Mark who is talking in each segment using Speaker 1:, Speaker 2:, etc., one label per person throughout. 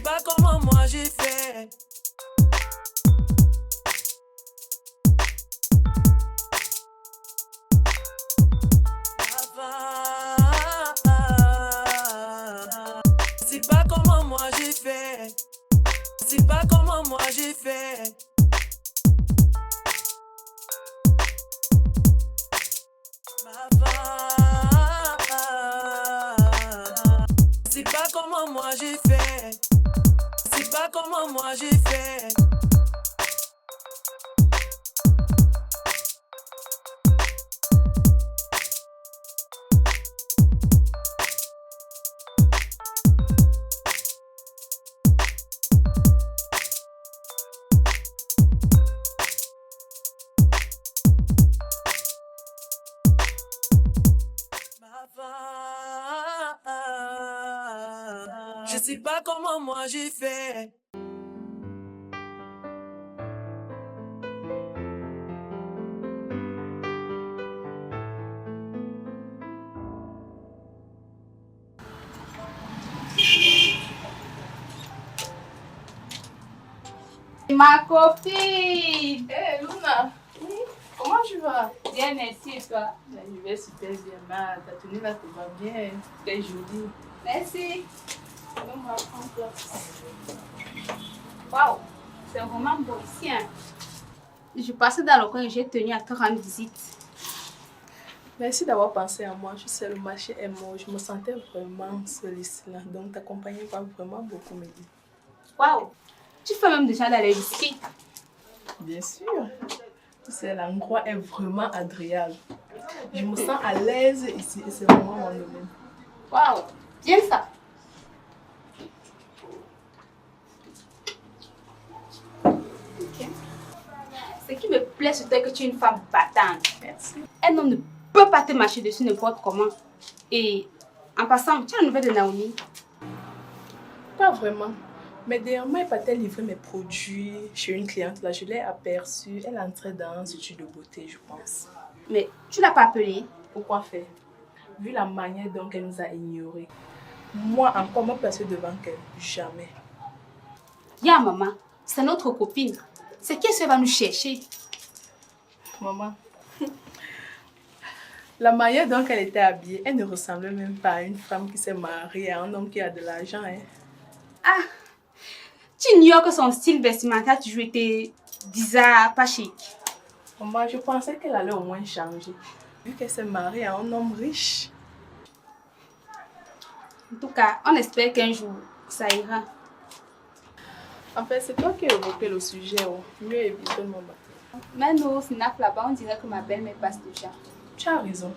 Speaker 1: pas comment moi j'ai fait. C'est pas comment moi j'ai fait. C'est pas comment moi j'ai fait. C'est pas comment moi j'ai fait. C'est pas comment moi j'ai fait. Je sais pas comment moi j'ai fait.
Speaker 2: Ma copine!
Speaker 3: Hey Luna, comment tu vas?
Speaker 2: Bien, merci et toi?
Speaker 3: Je vais super bien, ma ta tenue là te va bien, t'es jolie.
Speaker 2: Merci.
Speaker 3: Donne-moi un peu.
Speaker 2: Waouh, c'est vraiment beau ici. Hein? Je passais dans le coin et j'ai tenu à te rendre visite.
Speaker 3: Merci d'avoir pensé à moi. Je sais, le marché est mort. Je me sentais vraiment seule ici là. Donc ta compagnie va vraiment beaucoup m'aider.
Speaker 2: Waouh, tu fais même déjà d'aller ici.
Speaker 3: Bien sûr. C'est l'endroit est vraiment agréable. Je me sens à l'aise ici et c'est vraiment mon domaine.
Speaker 2: Waouh, bien ça. Ok. Ce qui me plaît, c'est que tu es une femme battante.
Speaker 3: Merci.
Speaker 2: Un homme ne peut pas te marcher dessus n'importe comment. Et en passant, tu as la nouvelle de Naomi?
Speaker 3: Pas vraiment. Mais dernièrement, elle partait livrer mes produits chez une cliente là. Je l'ai aperçue. Elle entrait dans un étude de beauté, je pense.
Speaker 2: Mais tu l'as pas appelée?
Speaker 3: Pourquoi faire? Vu la manière dont elle nous a ignorés. Moi, encore me placer devant elle. Jamais.
Speaker 2: Ya maman, c'est notre copine. C'est qui elle va nous chercher?
Speaker 3: Maman. La manière dont elle était habillée, elle ne ressemblait même pas à une femme qui s'est mariée à un homme qui a de l'argent. Hein.
Speaker 2: Ah, tu ignores que son style vestimentaire a toujours été bizarre, pas chic.
Speaker 3: Maman, je pensais qu'elle allait au moins changer. Vu qu'elle s'est mariée à un homme riche.
Speaker 2: En tout cas, on espère qu'un jour, ça ira.
Speaker 3: En fait, c'est toi qui as évoqué le sujet. Oh. Mieux éviter mon bateau.
Speaker 2: Mais nous, Snap là-bas, on dirait que ma belle-mère passe déjà.
Speaker 3: Tu as raison.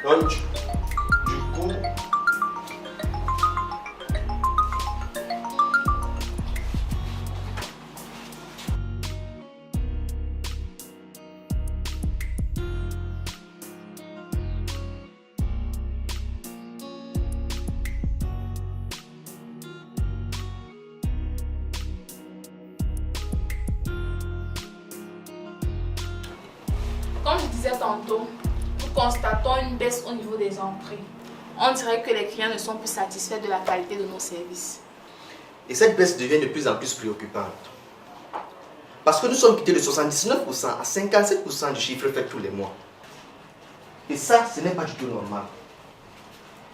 Speaker 4: Donc, du coup,
Speaker 3: Comme je disais tantôt, nous constatons une baisse au niveau des entrées. On dirait que les clients ne sont plus satisfaits de la qualité de nos services.
Speaker 4: et cette baisse devient de plus en plus préoccupante. Parce que nous sommes quittés de 79% à 57% du chiffre fait tous les mois. Et ça, ce n'est pas du tout normal.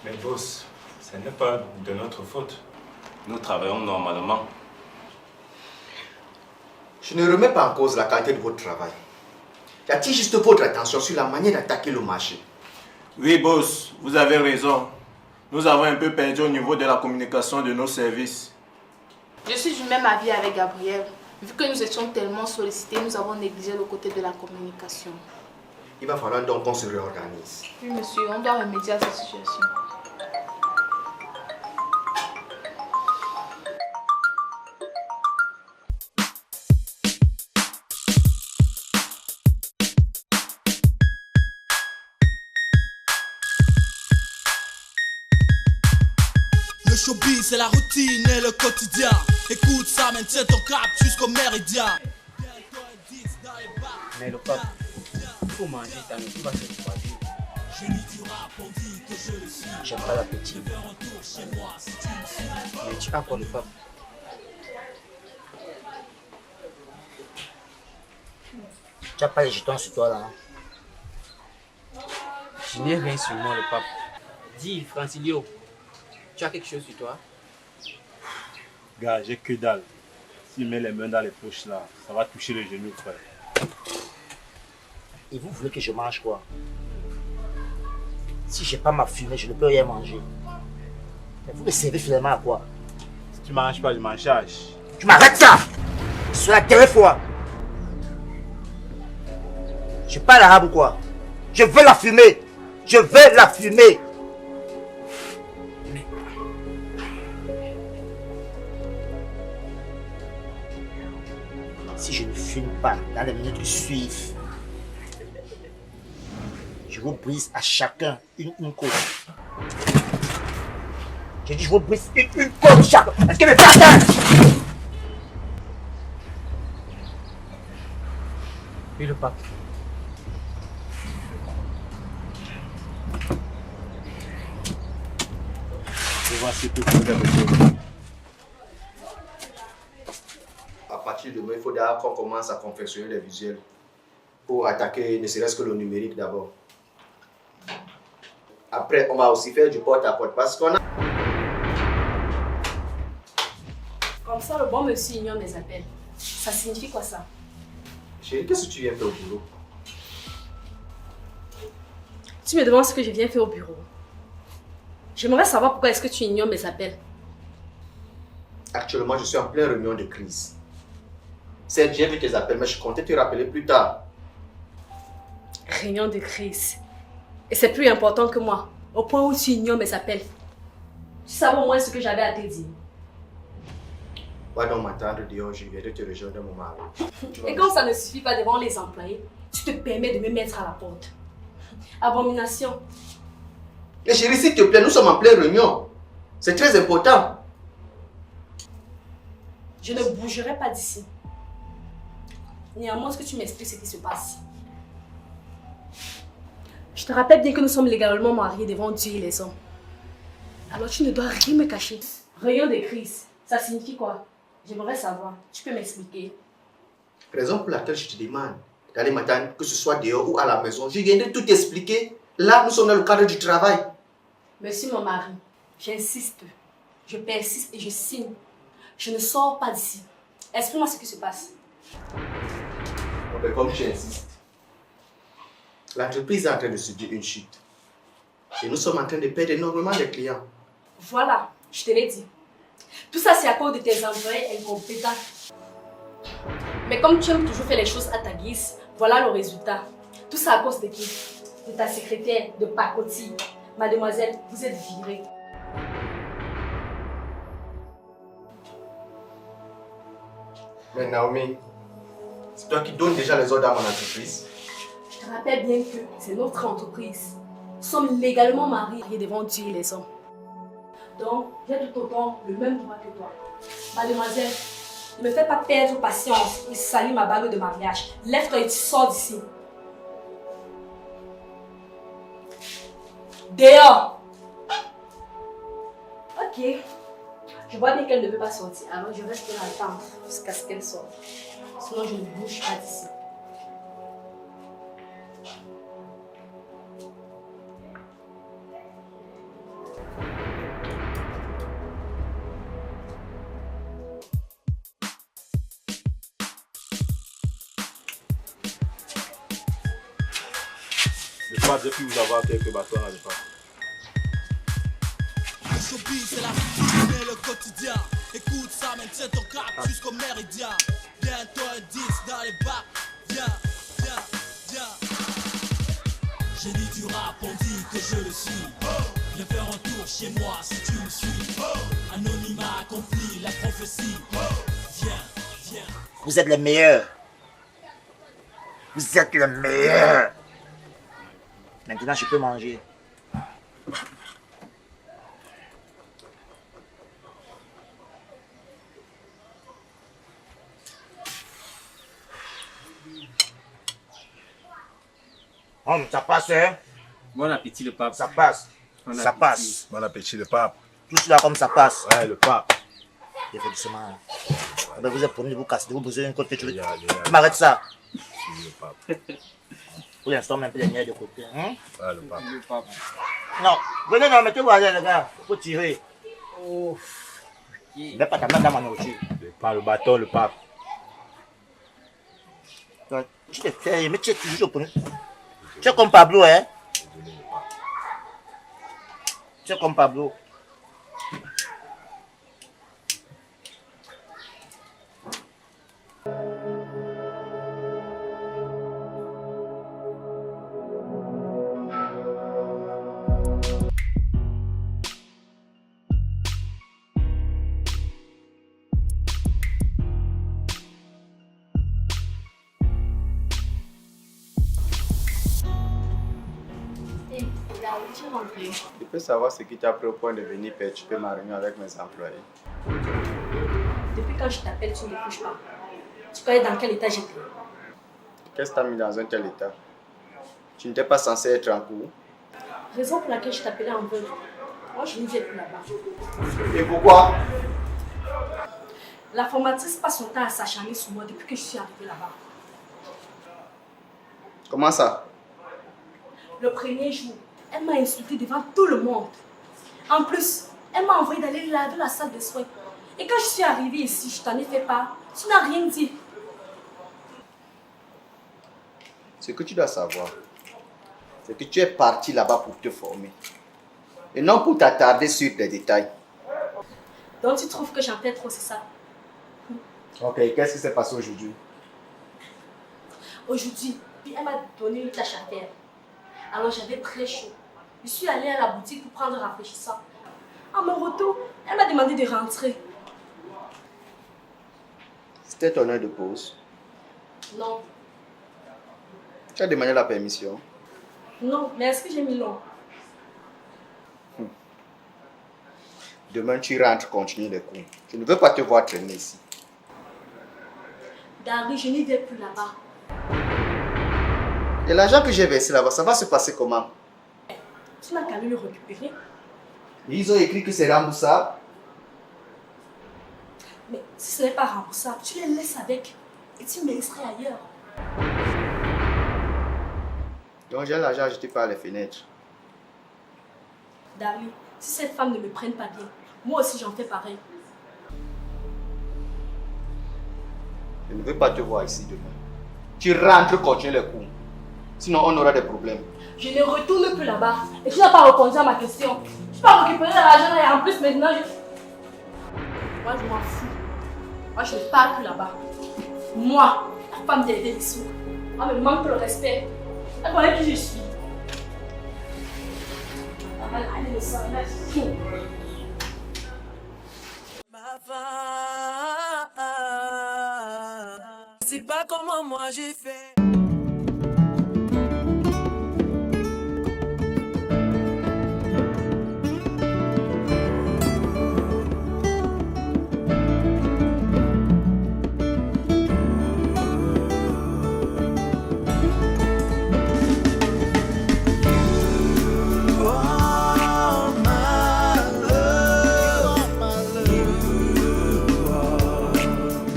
Speaker 5: Mais boss, ce n'est pas de notre faute. Nous travaillons normalement.
Speaker 4: Je ne remets pas en cause la qualité de votre travail. J'attire juste votre attention sur la manière d'attaquer le marché.
Speaker 5: Oui, boss, vous avez raison. Nous avons un peu perdu au niveau de la communication de nos services.
Speaker 3: Je suis du même avis avec Gabriel. Vu que nous étions tellement sollicités, nous avons négligé le côté de la communication.
Speaker 4: Il va falloir donc qu'on se réorganise.
Speaker 3: Oui, monsieur, on doit remédier à cette situation.
Speaker 6: Le showbiz c'est la routine et le quotidien. Écoute ça, maintiens ton cap jusqu'au méridien.
Speaker 7: Mais le pape, il faut manger, ta nourriture va se refroidir. J'aime pas l'appétit. Mais tu as quoi le pape? Tu n'as pas les jetons sur toi là, hein? Je n'ai rien sur moi le pape. Dis Francilio, tu as quelque chose sur toi?
Speaker 5: Gars, j'ai que dalle. S'il met les mains dans les poches là, ça va toucher le genou, frère.
Speaker 7: Et vous voulez que je mange quoi? Si j'ai pas ma fumée, je ne peux rien manger. Mais vous me servez finalement à quoi?
Speaker 5: Si tu manges pas, je m'en charge.
Speaker 7: Tu m'arrêtes ça! C'est la dernière fois! Je parle arabe ou quoi? Je veux la fumer! Je veux la fumer! Si je ne fume pas dans les minutes qui suivent, je vous brise à chacun une côte. J'ai dit je vous brise une côte chacun. Est-ce que me partage? Oui, le pape.
Speaker 5: Je vois ce que vous avez.
Speaker 4: À partir de demain, il faut d'abord qu'on commence à confectionner les visuels pour attaquer ne serait-ce que le numérique d'abord. Après, on va aussi faire du porte-à-porte parce qu'on a...
Speaker 2: Comme ça, le bon monsieur ignore mes appels. Ça signifie quoi ça?
Speaker 4: Chérie, qu'est-ce que tu viens faire au boulot?
Speaker 2: Tu me demandes ce que je viens faire au bureau. J'aimerais savoir pourquoi est-ce que tu ignores mes appels.
Speaker 4: Actuellement, je suis en pleine réunion de crise. Certes, j'ai vu tes appels, mais je comptais te rappeler plus tard.
Speaker 2: Réunion de crise. Et c'est plus important que moi, au point où tu ignores mes appels. Tu savais au moins ce que j'avais à te dire.
Speaker 4: Va donc m'attendre dehors, je viendrai te rejoindre mon mari.
Speaker 2: Et quand ça ne suffit pas devant les employés, tu te permets de me mettre à la porte. Abomination.
Speaker 4: Mais chérie, s'il te plaît, nous sommes en pleine réunion. C'est très important.
Speaker 2: Je ne bougerai pas d'ici. Néanmoins, ce que tu m'expliques, ce qui se passe. Je te rappelle bien que nous sommes légalement mariés devant Dieu et les hommes. Alors tu ne dois rien me cacher. Réunion de crise, ça signifie quoi? J'aimerais savoir. Tu peux m'expliquer?
Speaker 4: Raison pour laquelle je te demande d'aller m'attendre, que ce soit dehors ou à la maison. Je viendrai tout expliquer. Là, nous sommes dans le cadre du travail.
Speaker 2: Monsieur mon mari, j'insiste. Je persiste et je signe. Je ne sors pas d'ici. Explique-moi ce qui se passe.
Speaker 4: Comme tu insistes, l'entreprise est en train de subir une chute. Et nous sommes en train de perdre énormément de clients.
Speaker 2: Voilà, je te l'ai dit. Tout ça, c'est à cause de tes employés incompétents. Mais comme tu aimes toujours faire les choses à ta guise, voilà le résultat. Tout ça à cause de qui? De ta secrétaire, de pacotille. Mademoiselle, vous êtes virée.
Speaker 4: Mais Naomi, c'est toi qui donnes déjà les ordres à mon entreprise.
Speaker 2: Je te rappelle bien que c'est notre entreprise. Nous sommes légalement mariés devant Dieu et les hommes. Donc, j'ai tout autant le même droit que toi. Mademoiselle, ne me fais pas perdre patience et salis ma bague de mariage. Lève-toi et tu sors d'ici. Dehors! Ok. Je vois bien qu'elle ne veut pas sortir, alors je reste là à attendre jusqu'à ce qu'elle sorte. Sinon, je ne bouge pas d'ici.
Speaker 8: pape, j'ai pu vous avoir quelques bâtons là, le pape.
Speaker 6: Le showbiz, c'est la routine et le quotidien. Écoute ça, maintiens ton cap jusqu'au méridien. Bientôt un 10 dans les bacs. Viens, viens, viens. Génie du rap, on dit que je le suis. Viens faire un tour chez moi si tu me suis. Anonymat accompli, la prophétie. Viens, viens.
Speaker 7: Vous êtes les meilleurs. Vous êtes les meilleurs. Maintenant, je peux manger. Oh, ça passe, hein?
Speaker 9: Bon appétit, le pape.
Speaker 7: Ça passe.
Speaker 9: Bon
Speaker 7: Ça
Speaker 9: appétit.
Speaker 7: passe.
Speaker 8: Bon appétit, le pape.
Speaker 7: Tout cela comme ça passe.
Speaker 8: Ouais, le pape.
Speaker 7: Effectivement. Ah ben, vous êtes promis de vous casser, de vous poser une côté. Tu
Speaker 8: Yeah.
Speaker 7: m'arrêtes ça.
Speaker 8: Si, le pape.
Speaker 7: Pour l'instant, même les miens de côté. Hein?
Speaker 8: Ouais, le pape.
Speaker 9: Le pape.
Speaker 7: Non, venez, non, mettez-vous à l'aise, les gars. Il faut tirer.
Speaker 9: Oh.
Speaker 7: Ne mets pas ta main dans ma nourriture.
Speaker 8: Le bâton, le pape.
Speaker 7: Ouais, tu te fais, mais tu es toujours pour nous. Tu es comme Pablo, hein? Tu es comme Pablo.
Speaker 4: Je peux savoir ce qui t'a pris au point de venir perturber ma réunion avec mes employés.
Speaker 2: Depuis quand je t'appelle, tu ne me couches pas. Tu connais dans quel état j'étais?
Speaker 4: Qu'est-ce qui t'a mis dans un tel état? Tu n'étais pas censé être en cours.
Speaker 2: Raison pour laquelle je t'appelais en veuve. Moi, je ne viens plus là-bas.
Speaker 4: Et pourquoi?
Speaker 2: La formatrice passe son temps à s'acharner sur moi depuis que je suis arrivée là-bas.
Speaker 4: Comment ça?
Speaker 2: Le premier jour, elle m'a insulté devant tout le monde. En plus, elle m'a envoyé d'aller laver la salle de soins. Et quand je suis arrivée ici, je t'en ai fait part. Tu n'as rien dit.
Speaker 4: Ce que tu dois savoir, c'est que tu es parti là-bas pour te former. Et non pour t'attarder sur des détails.
Speaker 2: Donc tu trouves que j'en fais trop, c'est ça?
Speaker 4: Ok, qu'est-ce qui s'est passé aujourd'hui?
Speaker 2: Aujourd'hui, puis elle m'a donné une tâche à faire. Alors j'avais très chaud. Je suis allée à la boutique pour prendre un rafraîchissant. À mon retour, elle m'a demandé de rentrer.
Speaker 4: C'était ton heure de pause.
Speaker 2: Non,
Speaker 4: Tu as demandé la permission.
Speaker 2: non, mais est-ce que j'ai mis non?
Speaker 4: Demain, tu rentres, continue les cours. Je ne veux pas te voir traîner ici.
Speaker 2: Dari, je n'y vais plus là-bas.
Speaker 4: Et l'argent que j'ai versé là-bas, ça va se passer comment?
Speaker 2: Tu n'as qu'à le récupérer.
Speaker 4: Ils ont écrit que c'est remboursable.
Speaker 2: Mais si ce n'est pas remboursable, tu les laisses avec et tu me laisserais ailleurs.
Speaker 4: Donc j'ai l'argent jeté par les fenêtres.
Speaker 2: Dari, si cette femme ne me prenne pas bien, moi aussi j'en fais pareil.
Speaker 4: Je ne veux pas te voir ici demain. Tu rentres, continue les cours. Sinon, on aura des problèmes.
Speaker 2: Je ne retourne plus là-bas. Et tu n'as pas répondu à ma question. Je peux récupérer l'argent et en plus maintenant Moi je m'en fous. Moi je ne pars plus là-bas. Moi, la femme des délicieux. Elle me manque le respect. Elle connaît qui je suis. Elle le sang, elle est fou.
Speaker 1: Ma femme, c'est pas comment moi j'ai fait.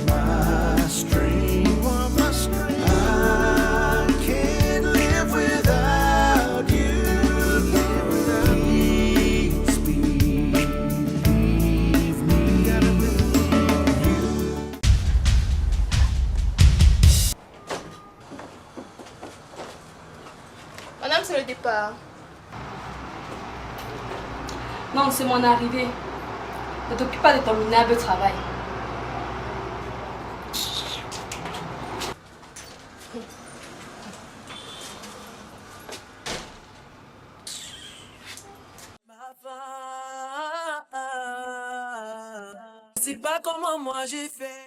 Speaker 6: My stream, my stream.
Speaker 3: c'est le départ.
Speaker 2: Non, c'est mon arrivée. Ne t'occupe pas de ton minable travail.
Speaker 1: C'est pas comment moi j'ai fait.